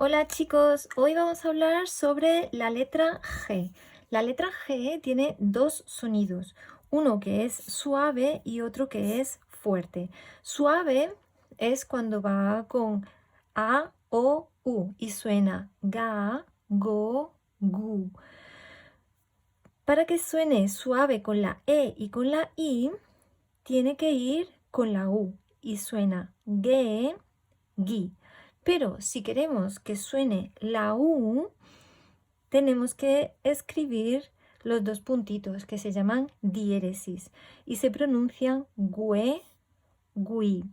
Hola chicos, hoy vamos a hablar sobre la letra G. La letra G tiene dos sonidos, uno que es suave y otro que es fuerte. Suave es cuando va con A, O, U y suena ga, go, gu. Para que suene suave con la E y con la I, tiene que ir con la U y suena ge, gui. Pero si queremos que suene la U, tenemos que escribir los dos puntitos que se llaman diéresis y se pronuncian gue, gui.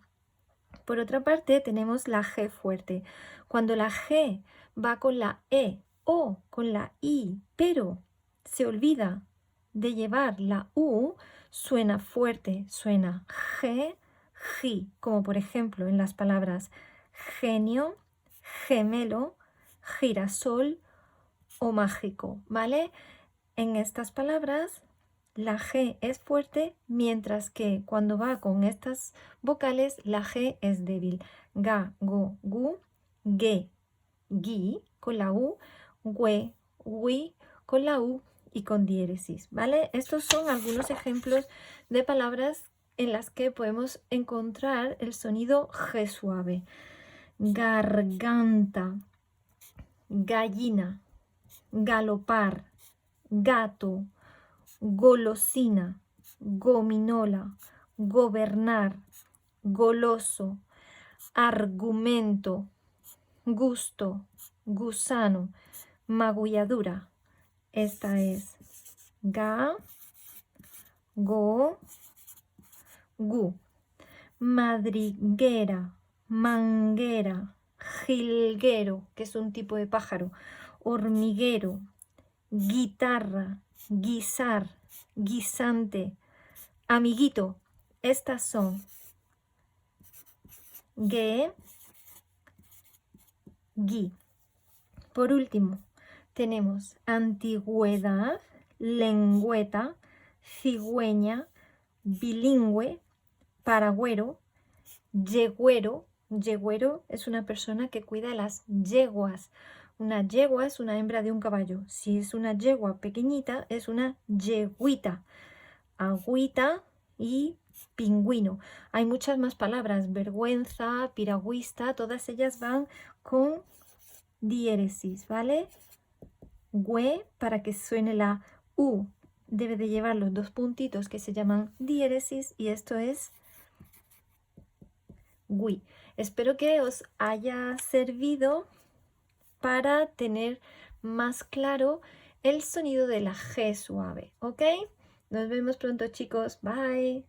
Por otra parte, tenemos la G fuerte. Cuando la G va con la E o con la I, pero se olvida de llevar la U, suena fuerte, suena G, gi, como por ejemplo en las palabras genio, gemelo, girasol o mágico, ¿vale? En estas palabras la G es fuerte, mientras que cuando va con estas vocales la G es débil. Ga, go, gu, ge, gi con la U, gue, wi con la U y con diéresis, ¿vale? Estos son algunos ejemplos de palabras en las que podemos encontrar el sonido G suave. Garganta, gallina, galopar, gato, golosina, gominola, gobernar, goloso, argumento, gusto, gusano, magulladura. Esta es ga, go, gu. Madriguera, manguera, jilguero, que es un tipo de pájaro, hormiguero, guitarra, guisar, guisante, amiguito. Estas son ge, gui. Por último, tenemos antigüedad, lengüeta, cigüeña, bilingüe, paragüero, yegüero. Yegüero es una persona que cuida las yeguas. Una yegua es una hembra de un caballo. Si es una yegua pequeñita, es una yeguita. Agüita y pingüino. Hay muchas más palabras. Vergüenza, piragüista, todas ellas van con diéresis, ¿vale? Gue, para que suene la U, debe de llevar los dos puntitos que se llaman diéresis y esto es gui. Espero que os haya servido para tener más claro el sonido de la G suave, ¿ok? Nos vemos pronto chicos, bye.